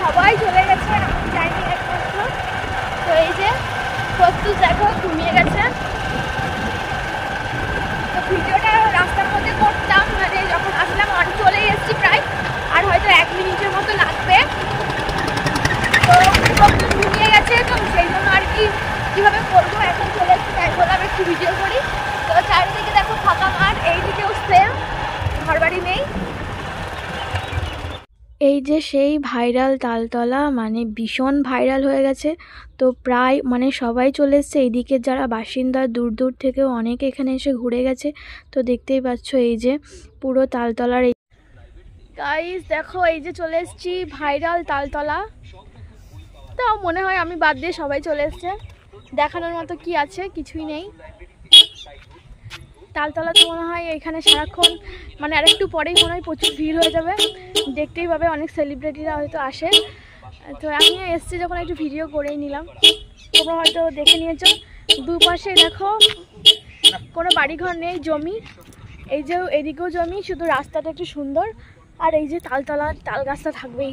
সবাই চলে গেছে, আমি যাইনি একমাত্র। তো এই যে প্রত্যুষ দেখো ঘুমিয়ে গেছে। তো ভিডিওটা রাস্তার মধ্যে করতাম, মানে যখন আসলাম আমি চলে এসেছি প্রায়, আর হয়তো 1 মিনিটের মতো লাগবে। তো প্রত্যুষ ঘুমিয়ে গেছে, তো সেই জন্য আর কি কীভাবে করবো, এখন চলে এসেছি, তাই বললাম একটু ভিডিও করি। তো চারিদিকে দেখো ফাঁকা মাঠ, এইদিকেও সেম, ঘরবাড়ি নেই। এই যে সেই ভাইরাল তালতলা, মানে ভীষণ ভাইরাল হয়ে গেছে। তো প্রায় মানে সবাই চলে এসছে, এইদিকে যারা বাসিন্দা দূর দূর থেকেও অনেকে এখানে এসে ঘুরে গেছে। তো দেখতেই পাচ্ছ এই যে পুরো তালতলার। গাইস দেখো এই যে চলে এসেছি ভাইরাল তালতলা। তাও মনে হয় আমি বাদ দিয়ে সবাই চলে এসছে, দেখানোর মতো কি আছে, কিছুই নেই। তালতলা তো মনে হয় এখানে সারাক্ষণ, মানে আরেকটু পরেই মনে হয় প্রচুর ভিড় হয়ে যাবে, দেখতেই পাবে অনেক সেলিব্রিটিরা হয়তো আসে। তো আমি এসছি যখন একটু ভিডিও করেই নিলাম, তোমরা হয়তো দেখে নিয়েছো। দুপাশে দেখো কোনো বাড়িঘর নেই, জমি, এই যে এদিকেও জমি, শুধু রাস্তাটা একটু সুন্দর। আর এই যে তালতলা, তাল গাছটা থাকবেই,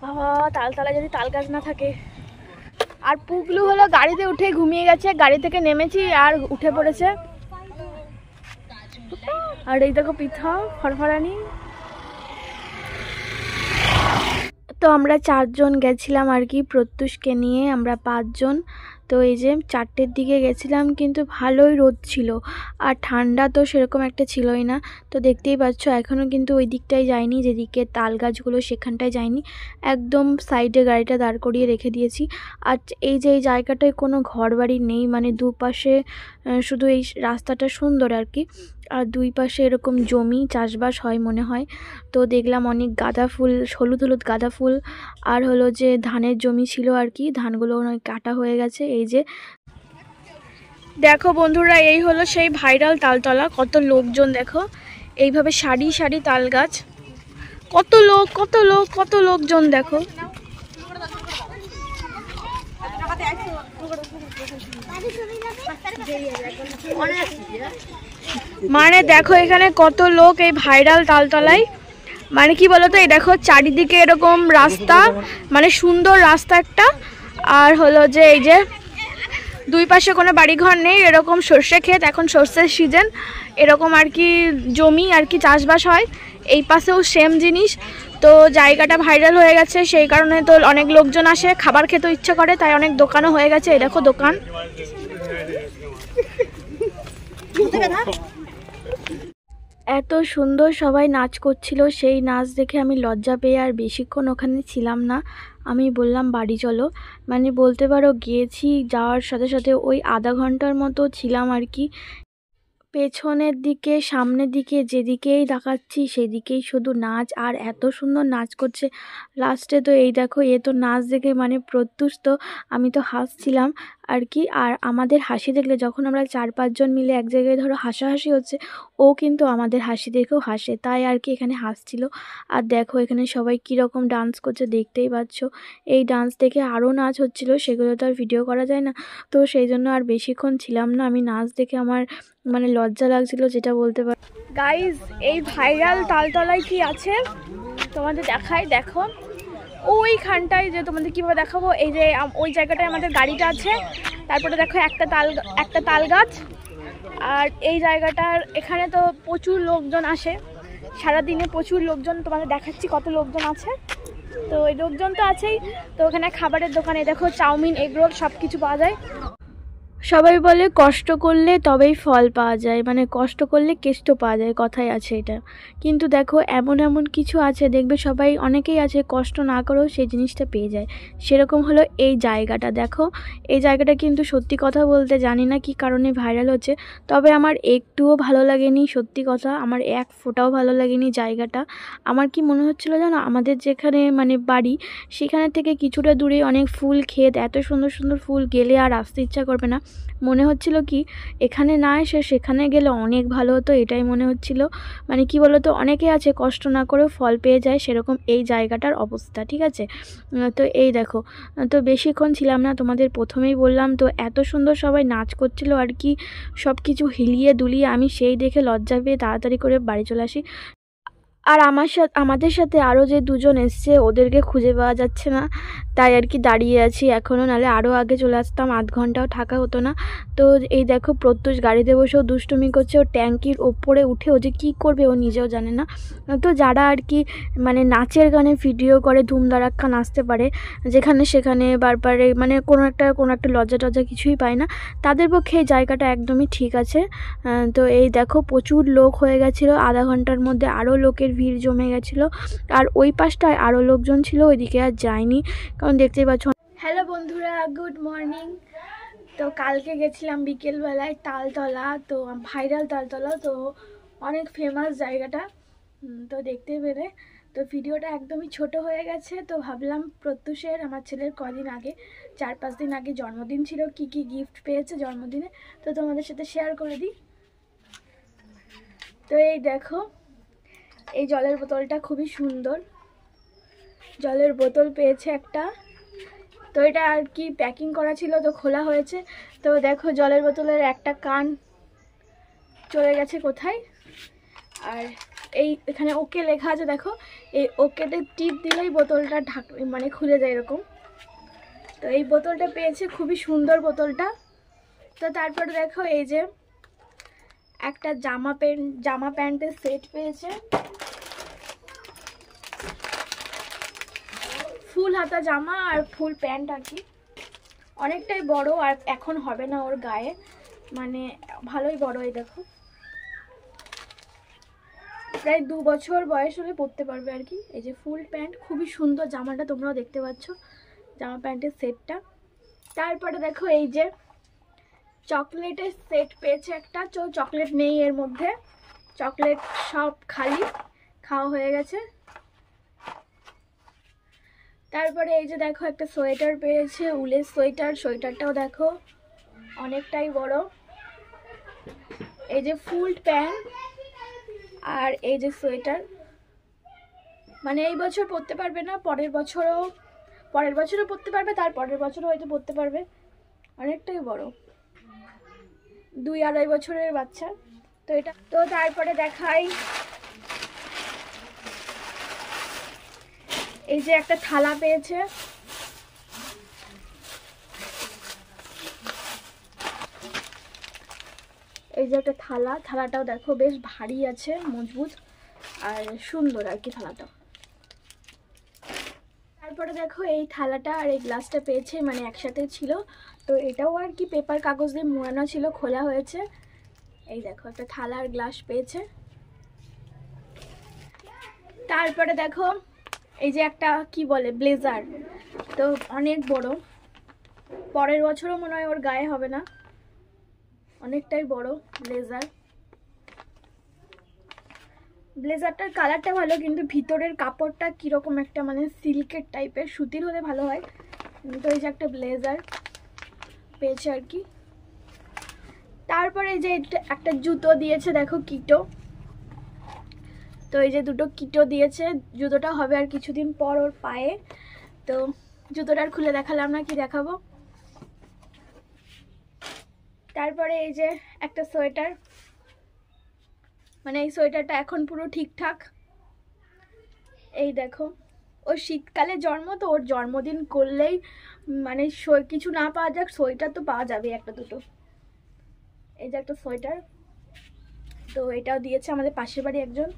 বাবা তালতলায় যদি তাল গাছ না থাকে। আর পুগলু হলো গাড়িতে উঠে ঘুমিয়ে গেছে, গাড়ি থেকে নেমেছি আর উঠে পড়েছে। আর এই দেখো পিঠা ফরফরানি। তো আমরা 4 জন গেছিলাম আর কি, প্রত্যুষকে নিয়ে আমরা 5 জন। তো এই যে 4টের দিকে গেছিলাম, কিন্তু ভালোই রোদ ছিল, আর ঠান্ডা তো সেরকম একটা ছিলই না। তো দেখতেই পাচ্ছ এখনও কিন্তু ওই দিকটায় যায়নি, যেদিকে তাল গাছগুলো সেখানটায় যায়নি, একদম সাইডে গাড়িটা দাঁড় করিয়ে রেখে দিয়েছি। আর এই যে এই জায়গাটায় কোনো ঘর বাড়ি নেই, মানে দুপাশে শুধু এই রাস্তাটা সুন্দর আর কি, আর দুই পাশে এরকম জমি, চাষবাস হয় মনে হয়। তো দেখলাম অনেক গাঁদা ফুল, হলুদ হলুদ গাঁদা ফুল, আর হলো যে ধানের জমি ছিল আর কি, ধানগুলো অনেক কাটা হয়ে গেছে। এই যে দেখো বন্ধুরা, এই হলো সেই ভাইরাল তালতলা। কত লোকজন দেখো, এইভাবে সারি সারি তাল গাছ, কত লোক কত লোক কত লোকজন দেখো। মানে দেখো এখানে কত লোক এই ভাইরাল তালতলায়, মানে কি বলতো, এই দেখো চারিদিকে এরকম রাস্তা, মানে সুন্দর রাস্তা একটা, আর হলো যে এই যে দুই পাশে কোনো বাড়িঘর নেই, এরকম সর্ষে ক্ষেত, এখন সর্ষের সিজন, এরকম আর কি জমি আর কি, চাষবাস হয়। এই পাশেও সেম জিনিস। তো জায়গাটা ভাইরাল হয়ে গেছে, সেই কারণে তো অনেক লোকজন আসে, খাবার খেতে ইচ্ছে করে, তাই অনেক দোকানও হয়ে গেছে। এই দেখো দোকান, এত সুন্দর সবাই নাচ করছিল, সেই নাচ দেখে আমি লজ্জা পেয়ে আর বেশিক্ষণ ওখানে ছিলাম না। আমি বললাম বাড়ি চলো, মানে বলতে পারো গিয়েছি, যাওয়ার সাথে সাথে ওই আধা ঘন্টার মতো ছিলাম আর কি। পেছনের দিকে সামনের দিকে যেদিকেই তাকাচ্ছি সেদিকেই শুধু নাচ, আর এত সুন্দর নাচ করছে। লাস্টে তো এই দেখো, এ তো নাচ দেখে মানে প্রত্যুষ তো, আমি তো হাসছিলাম আর কি। আর আমাদের হাসি দেখলে, যখন আমরা 4-5 জন মিলে এক জায়গায় ধরো হাসাহাসি হচ্ছে, ও কিন্তু আমাদের হাসি দেখেও হাসে, তাই আর কি এখানে হাসছিল। আর দেখো এখানে সবাই কীরকম ডান্স করছে দেখতেই পাচ্ছ। এই ডান্স দেখে আরও নাচ হচ্ছিল, সেগুলো তো আর ভিডিও করা যায় না, তো সেই জন্য আর বেশিক্ষণ ছিলাম না। আমি নাচ দেখে আমার মানে লজ্জা লাগছিল, যেটা বলতে পারি। গাইজ এই ভাইরাল তালতলায় কি আছে তোমাদের দেখাই, দেখো ওইখানটায়, যে তোমাদের কীভাবে দেখাবো, এই যে ওই জায়গাটায় আমাদের গাড়িটা আছে, তারপরে দেখো একটা তাল গাছ। আর এই জায়গাটার এখানে তো প্রচুর লোকজন আসে, সারাদিনে প্রচুর লোকজন, তোমাদের দেখাচ্ছি কত লোকজন আছে। তো এই লোকজন তো আছেই, তো ওখানে খাবারের দোকানে দেখো চাউমিন, এগরোল সব কিছু পাওয়া যায়। সবাই বলে কষ্ট করলে তবেই ফল পাওয়া যায়, মানে কষ্ট করলে কেষ্ট পাওয়া যায়, কথাই আছে এটা। কিন্তু দেখো এমন এমন কিছু আছে, দেখবে সবাই অনেকেই আছে কষ্ট না করেও সেই জিনিসটা পেয়ে যায়। সেরকম হলো এই জায়গাটা, দেখো এই জায়গাটা কিন্তু সত্যি কথা বলতে জানি না কি কারণে ভাইরাল হচ্ছে, তবে আমার একটুও ভালো লাগেনি, সত্যি কথা আমার এক ফোঁটাও ভালো লাগেনি জায়গাটা। আমার কি মনে হচ্ছিলো জানো, আমাদের যেখানে মানে বাড়ি সেখানে থেকে কিছুটা দূরে অনেক ফুল ক্ষেত, এত সুন্দর সুন্দর ফুল, গেলে আর আসতে ইচ্ছা করবে না। মনে হচ্ছিল কি এখানে না এসে সেখানে গেলে অনেক ভালো হতো, এটাই মনে হচ্ছিল। মানে কি বলতো, অনেকে আছে কষ্ট না করেও ফল পেয়ে যায়, সেরকম এই জায়গাটার অবস্থা, ঠিক আছে। তো এই দেখো, তো বেশিক্ষণ ছিলাম না, তোমাদের প্রথমেই বললাম। তো এত সুন্দর সবাই নাচ করছিল আর কি, সব কিছু হিলিয়ে দুলিয়ে, আমি সেই দেখে লজ্জা পেয়ে তাড়াতাড়ি করে বাড়ি চলে আসি। আর আমাদের সাথে আরও যে দুজন এসছে ওদেরকে খুঁজে পাওয়া যাচ্ছে না, তাই আর কি দাঁড়িয়ে আছি এখনও, নাহলে আরও আগে চলে আসতাম, আধ ঘন্টাও থাকা হতো না। তো এই দেখো প্রত্যুষ গাড়িতে বসেও দুষ্টুমি করছে, ও ট্যাঙ্কির ওপরে উঠে ও যে কী করবে ও নিজেও জানে না। তো যারা আর কি মানে নাচের গানে ভিডিও করে ধুমধারাক্কা নাচতে পারে যেখানে সেখানে বারবারে, মানে কোনো একটা লজ্জা টজ্জা কিছুই পায় না, তাদের পক্ষে এই জায়গাটা একদমই ঠিক আছে। তো এই দেখো প্রচুর লোক হয়ে গেছিলো, আধা ঘন্টার মধ্যে আরও লোকের ভিড় জমে গেছিলো। আর ওই পাশটায় আরও লোকজন ছিল, ওইদিকে আর যায়নি, কারণ দেখতেই পাচ্ছ। হ্যালো বন্ধুরা, গুড মর্নিং। তো কালকে গেছিলাম বিকেলবেলায় তালতলা, তো ভাইরাল তালতলা, তো অনেক ফেমাস জায়গাটা, তো দেখতে পেরে তো ভিডিওটা একদমই ছোট হয়ে গেছে। তো ভাবলাম প্রত্যুষের, আমার ছেলের কদিন আগে 4-5 দিন আগে জন্মদিন ছিল, কি কি গিফট পেয়েছে জন্মদিনে, তো তোমাদের সাথে শেয়ার করে দিই। তো এই দেখো এই জলের বোতলটা খুবই সুন্দর, জলের বোতল পেয়েছে একটা। তো এটা আর কি প্যাকিং করা ছিল, তো খোলা হয়েছে। তো দেখো জলের বোতলের একটা কান চলে গেছে কোথায়, আর এখানে ওকে লেখা আছে, দেখো এই ওকেতে টিপ দিলেই বোতলটা মানে খুলে যায় এরকম। তো এই বোতলটা পেয়েছে, খুবই সুন্দর বোতলটা। তো তারপরে দেখো এই যে একটা জামা প্যান্টের সেট পেয়েছে, ফুল হাতা জামা আর ফুল প্যান্ট আর কি, অনেকটাই বড়, আর এখন হবে না ওর গায়ে, মানে ভালোই বড়। এই দেখো প্রায় 2 বছর বয়স হলে পরতে পারবে আর কি। এই যে ফুল প্যান্ট, খুবই সুন্দর জামাটা, তোমরাও দেখতে পাচ্ছ জামা প্যান্টের সেটটা। তারপরে দেখো এই যে চকলেটের সেট পেয়েছে একটা, চকলেট নেই এর মধ্যে, চকলেট সব খালি খাওয়া হয়ে গেছে। তারপরে এই যে দেখো একটা সোয়েটার পেয়েছে, উলের সোয়েটারটাও দেখো অনেকটাই বড়। এই যে ফুল প্যান্ট আর এই যে সোয়েটার, মানে এই বছর পরতে পারবে না, পরের বছরও পরতে পারবে, তার পরের বছরও হয়তো পরতে পারবে, অনেকটাই বড়, 2-2.5 বছরের বাচ্চা। তো এটা, তো তারপরে দেখাই এই যে একটা থালা পেয়েছে, এই যে একটা থালাটাও দেখো বেশ ভারী আছে, মজবুত আর সুন্দর আর কি থালাটা। তারপরে দেখো এই থালাটা আর এই গ্লাসটা পেয়েছে, মানে একসাথে ছিল, তো এটাও আর কি পেপার কাগজ দিয়ে মোড়ানো ছিল, খোলা হয়েছে। এই দেখো একটা থালা আর গ্লাস পেয়েছে। তারপরে দেখো এই যে একটা কি বলে ব্লেজার, তো অনেক বড়, পরের বছরও মনে হয় ওর গায়ে হবে না, অনেকটাই বড় ব্লেজারটার কালারটা ভালো, কিন্তু ভিতরের কাপড়টা কিরকম একটা মানে সিল্কের টাইপের, সুতির হলে ভালো হয়। তো এই যে একটা ব্লেজার পেয়েছে আর কি। তারপরে এই যে একটা জুতো দিয়েছে, দেখো কিটো, তো এই যে দুটো কিটো দিয়েছে, জুতোটা হবে আর কিছুদিন পর ওর পায়ে, তো জুতোটার খুলে দেখালাম না, কি দেখাবো। তারপরে এই যে একটা সোয়েটার, মানে এই সোয়েটারটা এখন পুরো ঠিকঠাক। এই দেখো ওর শীতকালে জন্ম, তো ওর জন্মদিন করলেই মানে কিছু না পাওয়া যাক, সোয়েটার তো পাওয়া যাবে একটা দুটো। এই যে একটা সোয়েটার, তো এটাও দিয়েছে আমাদের পাশের বাড়ি একজন।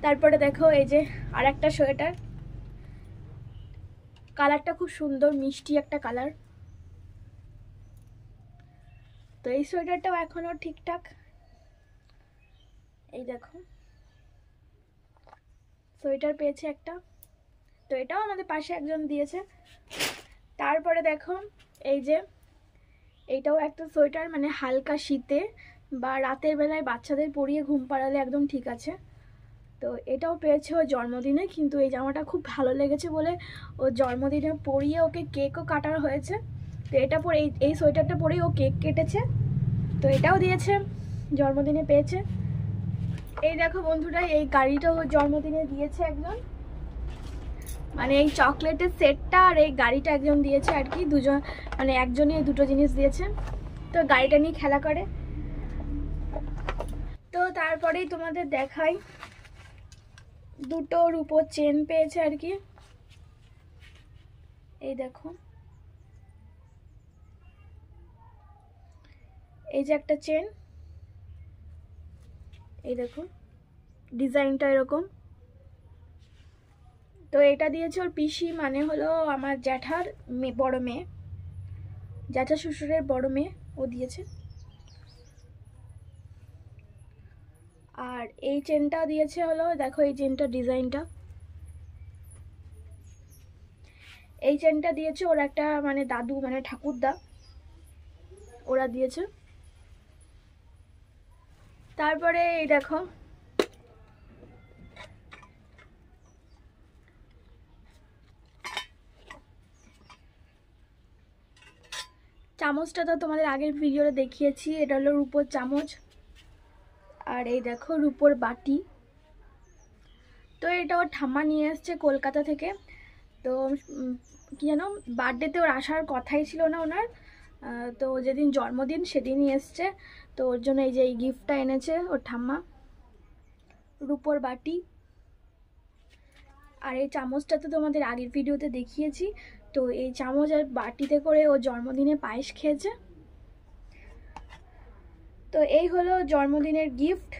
তারপরে দেখো এই যে আর একটা সোয়েটার, কালারটা খুব সুন্দর, মিষ্টি একটা কালার। তো এই সোয়েটারটাও এখনো ঠিকঠাক। এই দেখো সোয়েটার পেয়েছে একটা, তো এটাও আমাদের পাশে একজন দিয়েছে। তারপরে দেখো এই যে এইটাও একটা সোয়েটার, মানে হালকা শীতে বা রাতের বেলায় বাচ্চাদের পরিয়ে ঘুম পাড়ালে একদম ঠিক আছে। তো এটাও পেয়েছে ওর জন্মদিনে, কিন্তু এই জামাটা খুব ভালো লেগেছে বলে ওর জন্মদিনে পরিয়ে ওকে কেকও কাটানো হয়েছে। তো এটা পরে এই সোয়েটারটা পরেই ও কেক কেটেছে, তো এটাও দিয়েছে, জন্মদিনে পেয়েছে। এই দেখো বন্ধুরা এই গাড়িটাও ওর জন্মদিনে দিয়েছে একজন, মানে এই চকলেটের সেটটা আর এই গাড়িটা একজন দিয়েছে আর কি, দুজন মানে একজনই এই দুটো জিনিস দিয়েছে। তো গাড়িটা নিয়ে খেলা করে। তো তো তারপরেই তোমাদের দেখাই, দুটো রূপোর চেন পেয়েছে আর কি। এই দেখো, এই যে একটা চেন, এই দেখো ডিজাইনটা এরকম। তো এটা দিয়েছে ওর পিসি, মানে হলো আমার জ্যাঠার বড় মেয়ে, জ্যাঠা শ্বশুরের বড় মেয়ে, ও দিয়েছে। আর এই চেনটা দিয়েছে হলো, দেখো এই চেনটা ডিজাইনটা, এই চেনটা দিয়েছে ওর একটা মানে দাদু, মানে ঠাকুরদা, ওরা দিয়েছে। তারপরে এই দেখো, চামচটা তো তোমাদের আগের ভিডিওতে দেখিয়েছি, এটা হলো রূপোর চামচ। আর এই দেখো রূপোর বাটি, তো এটা ওর ঠাম্মা নিয়ে এসছে কলকাতা থেকে। তো কি যেন বার্থডেতে ওর আসার কথাই ছিল না ওনার, তো যেদিন জন্মদিন সেদিনই এসছে। তো ওর জন্য এই যে এই গিফটটা এনেছে ওর ঠাম্মা, রূপোর বাটি। আর এই চামচটা তো তোমাদের আগের ভিডিওতে দেখিয়েছি। তো এই চামচ আর বাটিতে করে ও জন্মদিনে পায়েস খেয়েছে। তো এই হলো জন্মদিনের গিফট।